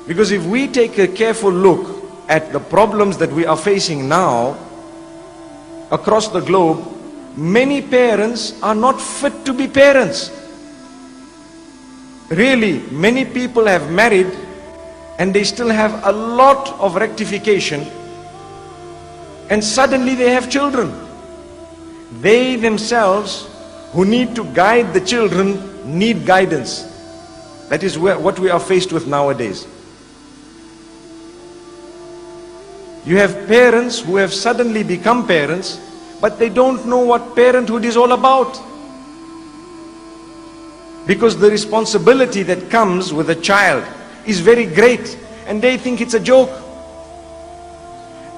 Because if we take a careful look at the problems that we are facing now across the globe, many parents are not fit to be parents. Really, many people have married and they still have a lot of rectification, and suddenly they have children. They themselves, who need to guide the children, need guidance. That is what we are faced with nowadays. You have parents who have suddenly become parents, but they don't know what parenthood is all about. Because the responsibility that comes with a child is very great, and they think it's a joke.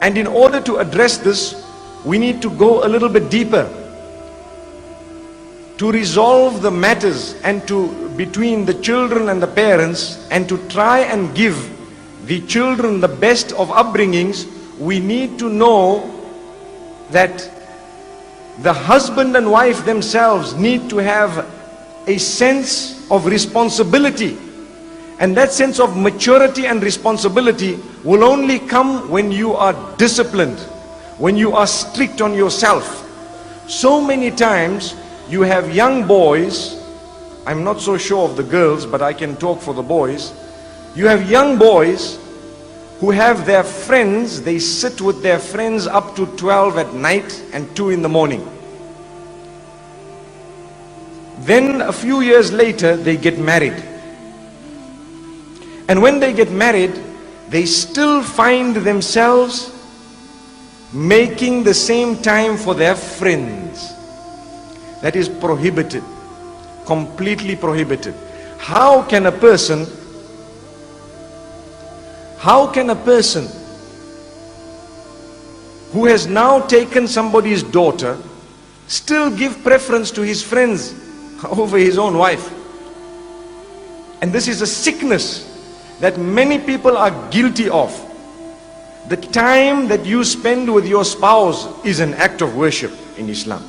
And in order to address this, we need to go a little bit deeper to resolve the matters and between the children and the parents, and to try and give the children the best of upbringings. We need to know that the husband and wife themselves need to have a sense of responsibility, and that sense of maturity and responsibility will only come when you are disciplined, when you are strict on yourself. So many times you have young boys, I'm not so sure of the girls, but I can talk for the boys. You have young boys who have their friends, they sit with their friends up to 12 at night and 2 in the morning. Then a few years later, they get married. And when they get married, they still find themselves making the same time for their friends. That is prohibited, completely prohibited. How can a person who has now taken somebody's daughter still give preference to his friends over his own wife? And this is a sickness that many people are guilty of. The time that you spend with your spouse is an act of worship in Islam.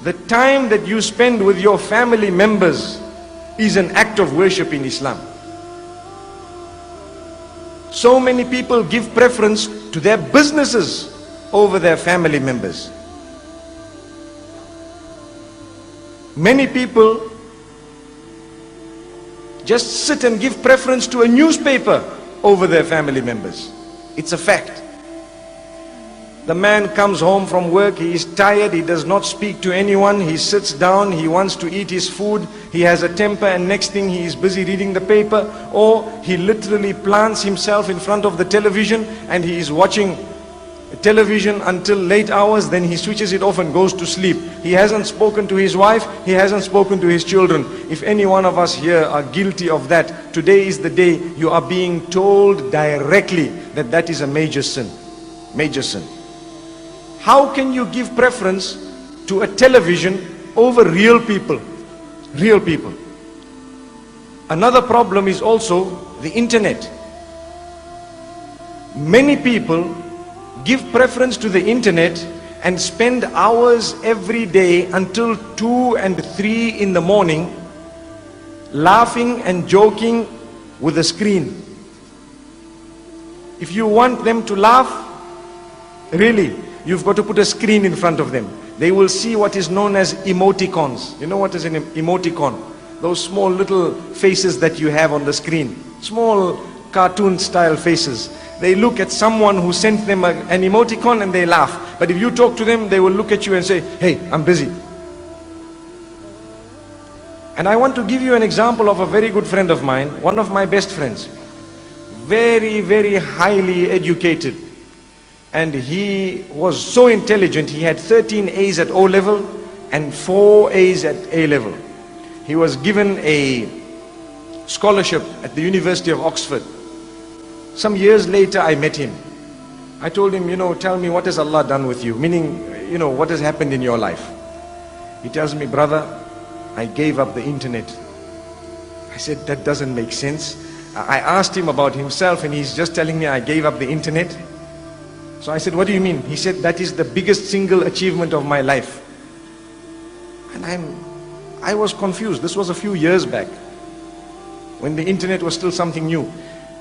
The time that you spend with your family members is an act of worship in Islam. So many people give preference to their businesses over their family members. Many people just sit and give preference to a newspaper over their family members. It's a fact. The man comes home from work, he is tired, he does not speak to anyone, he sits down, he wants to eat his food, he has a temper, and next thing he is busy reading the paper, or he literally plants himself in front of the television and he is watching television until late hours, then he switches it off and goes to sleep. He hasn't spoken to his wife, he hasn't spoken to his children. If any one of us here are guilty of that, today is the day you are being told directly that that is a major sin. Major sin. How can you give preference to a television over real people? Real people. Another problem is also the internet. Many people give preference to the internet and spend hours every day until 2 and 3 in the morning laughing and joking with a screen. If you want them to laugh, really, you've got to put a screen in front of them. They will see what is known as emoticons. You know what is an emoticon? Those small little faces that you have on the screen. Small cartoon style faces. They look at someone who sent them an emoticon and they laugh. But if you talk to them, they will look at you and say, hey, I'm busy. And I want to give you an example of a very good friend of mine, one of my best friends. Very, very highly educated. And he was so intelligent, he had 13 A's at O level and 4 A's at A level. He was given a scholarship at the University of Oxford. Some years later, I met him. I told him, tell me, what has Allah done with you? Meaning, what has happened in your life? He tells me, brother, I gave up the internet. I said, that doesn't make sense. I asked him about himself and he's just telling me I gave up the internet. So I said, what do you mean? He said, that is the biggest single achievement of my life. And I was confused. This was a few years back, when the internet was still something new.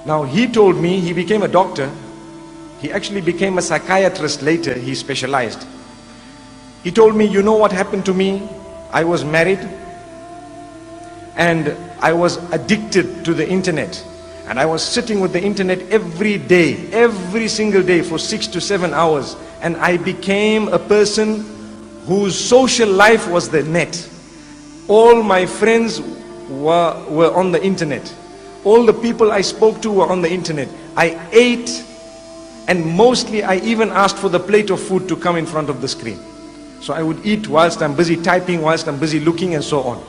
Now he told me he became a doctor. He actually became a psychiatrist later. He specialized. He told me, you know what happened to me? I was married and I was addicted to the internet. And I was sitting with the internet every day, every single day for 6 to 7 hours. And I became a person whose social life was the net. All my friends were on the internet. All the people I spoke to were on the internet. I ate, and mostly I even asked for the plate of food to come in front of the screen. So I would eat whilst I'm busy typing, whilst I'm busy looking, and so on.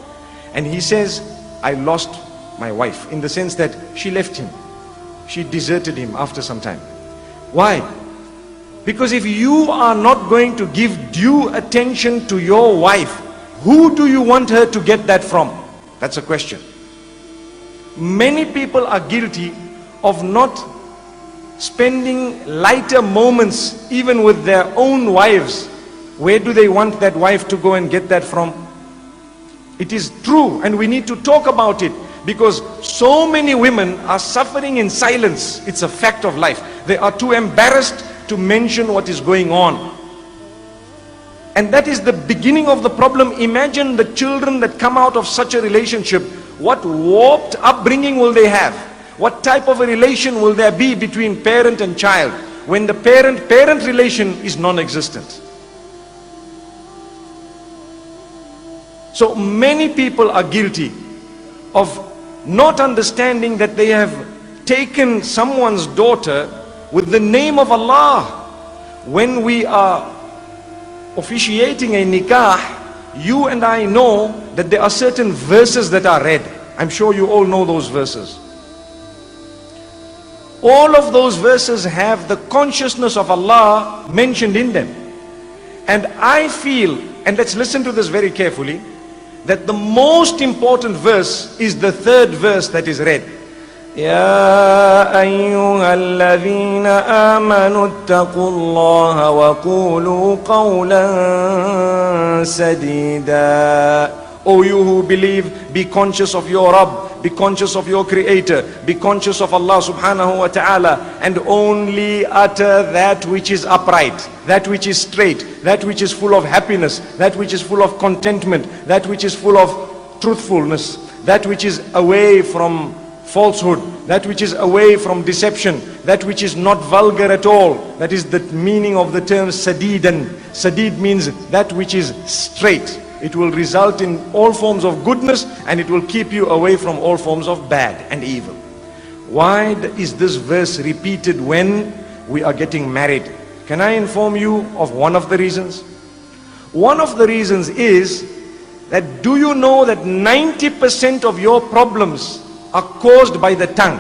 And he says, I lost my wife, in the sense that she left him. She deserted him after some time. Why? Because if you are not going to give due attention to your wife, who do you want her to get that from? That's a question. Many people are guilty of not spending lighter moments even with their own wives. Where do they want that wife to go and get that from? It is true, and we need to talk about it, because so many women are suffering in silence. It's a fact of life. They are too embarrassed to mention what is going on. And that is the beginning of the problem. Imagine the children that come out of such a relationship. What warped upbringing will they have? What type of a relation will there be between parent and child when the parent-parent relation is non-existent? So many people are guilty of not understanding that they have taken someone's daughter with the name of Allah. When we are officiating a nikah, you and I know that there are certain verses that are read. I'm sure you all know those verses. All of those verses have the consciousness of Allah mentioned in them. And I feel, and let's listen to this very carefully, that the most important verse is the third verse that is read. يا أيها الذين آمنوا اتقوا الله وقولوا قولا سديدا. O you who believe, be conscious of your Rabb, be conscious of your Creator, be conscious of Allah subhanahu wa ta'ala, and only utter that which is upright, that which is straight, that which is full of happiness, that which is full of contentment, that which is full of truthfulness, that which is away from falsehood, that which is away from deception, that which is not vulgar at all. That is the meaning of the term sadidan. Sadid means that which is straight. It will result in all forms of goodness, and it will keep you away from all forms of bad and evil. Why is this verse repeated when we are getting married? Can I inform you of one of the reasons? One of the reasons is that, do you know that 90% of your problems are caused by the tongue?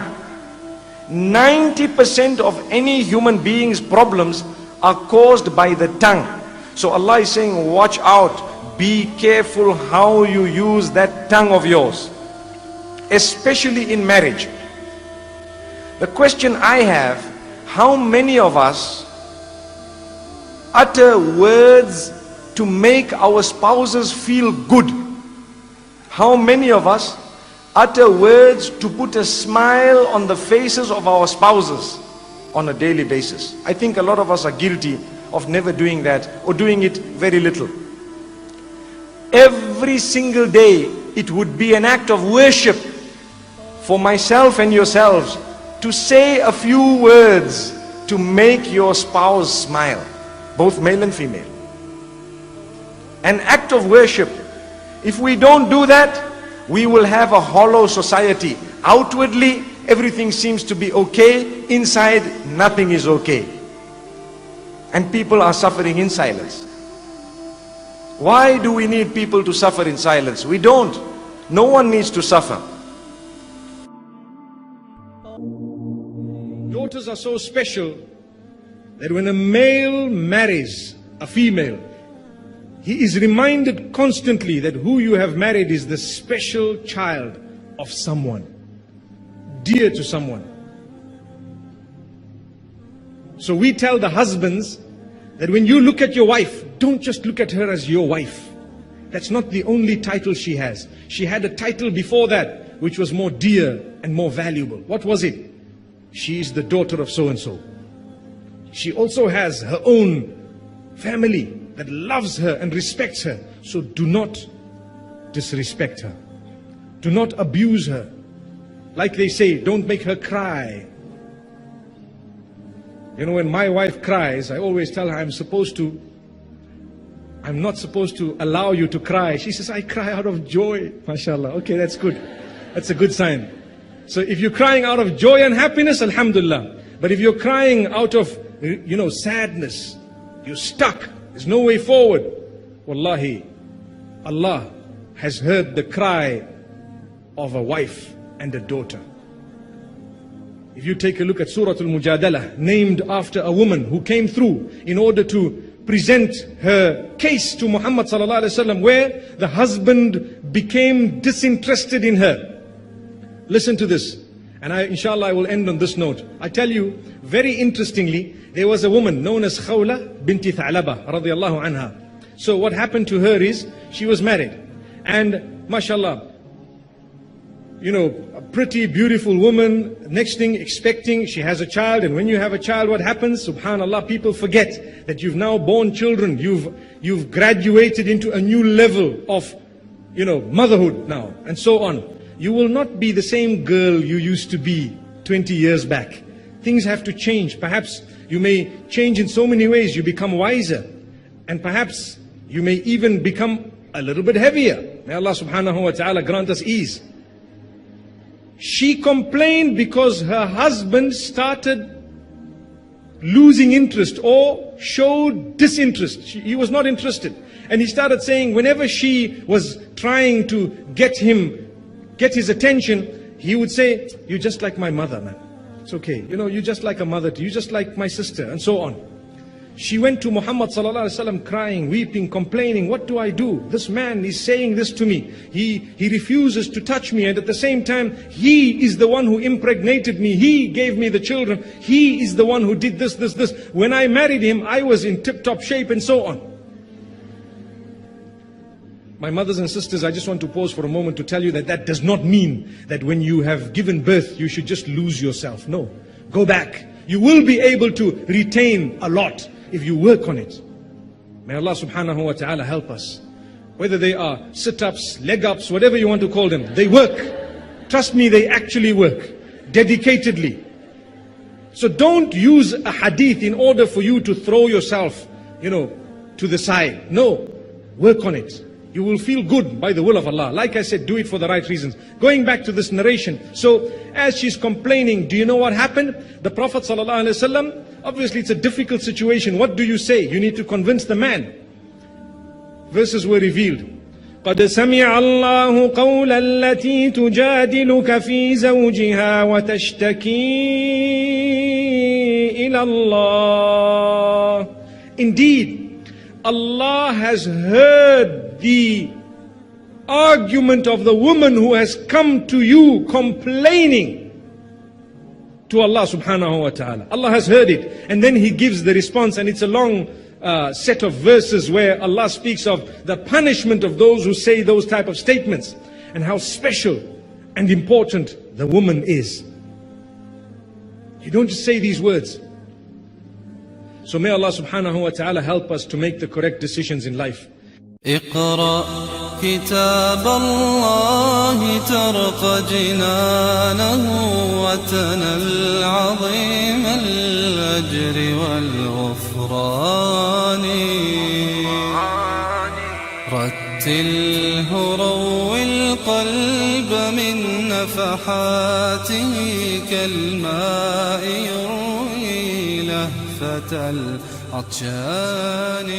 90% of any human being's problems are caused by the tongue. So Allah is saying, watch out. Be careful how you use that tongue of yours, especially in marriage. The question I have, how many of us utter words to make our spouses feel good? How many of us utter words to put a smile on the faces of our spouses on a daily basis? I think a lot of us are guilty of never doing that, or doing it very little. Every single day, it would be an act of worship for myself and yourselves to say a few words to make your spouse smile, both male and female. An act of worship. If we don't do that, we will have a hollow society. Outwardly, everything seems to be okay. Inside, nothing is okay. And people are suffering in silence. Why do we need people to suffer in silence? We don't. No one needs to suffer. Daughters are so special that when a male marries a female, he is reminded constantly that who you have married is the special child of someone, dear to someone. So we tell the husbands that when you look at your wife, don't just look at her as your wife. That's not the only title she has. She had a title before that, which was more dear and more valuable. What was it? She is the daughter of so-and-so. She also has her own family that loves her and respects her. So do not disrespect her. Do not abuse her. Like they say, don't make her cry. You know, when my wife cries, I always tell her I'm not supposed to allow you to cry. She says, I cry out of joy. MashaAllah. Okay, that's good. That's a good sign. So if you're crying out of joy and happiness, alhamdulillah. But if you're crying out of, sadness, you're stuck, there's no way forward, wallahi, Allah has heard the cry of a wife and a daughter. If you take a look at Surah Al-Mujadalah, named after a woman who came through in order to present her case to Muhammad sallallahu alaihi wasallam, where the husband became disinterested in her. Listen to this, and inshallah I will end on this note. I tell you, very interestingly, there was a woman known as Khawla binti Tha'laba radiyallahu anha. So what happened to her is, she was married, and mashallah, a pretty beautiful woman, next thing expecting, she has a child, and when you have a child, what happens? Subhanallah, people forget that you've now born children, you've graduated into a new level of, motherhood now, and so on. You will not be the same girl you used to be 20 years back. Things have to change. Perhaps you may change in so many ways. You become wiser, and perhaps you may even become a little bit heavier. May Allah subhanahu wa ta'ala grant us ease. She complained because her husband started losing interest or showed disinterest. He was not interested. And he started saying, whenever she was trying to get his attention, he would say, you're just like my mother, man. It's okay. You're just like a mother to you, just like my sister, and so on. She went to Muhammad sallallahu alaihi wasallam crying, weeping, complaining, what do I do? This man is saying this to me. He refuses to touch me, and at the same time, he is the one who impregnated me. He gave me the children. He is the one who did this. When I married him, I was in tip-top shape, and so on. My mothers and sisters, I just want to pause for a moment to tell you that does not mean that when you have given birth, you should just lose yourself. No. Go back. You will be able to retain a lot if you work on it. May Allah subhanahu wa ta'ala help us. Whether they are sit-ups, leg-ups, whatever you want to call them, they work. Trust me, they actually work. Dedicatedly. So don't use a hadith in order for you to throw yourself, to the side. No. Work on it. You will feel good by the will of Allah. Like I said, do it for the right reasons. Going back to this narration. So, as she's complaining, do you know what happened? The Prophet ﷺ, obviously it's a difficult situation. What do you say? You need to convince the man. Verses were revealed. قَدْ سَمِعَ اللَّهُ قَوْلَ الَّتِي تُجَادِلُكَ فِي زَوْجِهَا وَتَشْتَكِي إِلَى اللَّهِ. Indeed, Allah has heard the argument of the woman who has come to you complaining to Allah subhanahu wa ta'ala. Allah has heard it, and then He gives the response, and it's a long set of verses where Allah speaks of the punishment of those who say those type of statements, and how special and important the woman is. You don't just say these words. So may Allah subhanahu wa ta'ala help us to make the correct decisions in life. اقرأ كتاب الله ترق جنانه وتنل عظيم الأجر والغفران رتله روي القلب من نفحاته كالماء يروي لهفة العطشان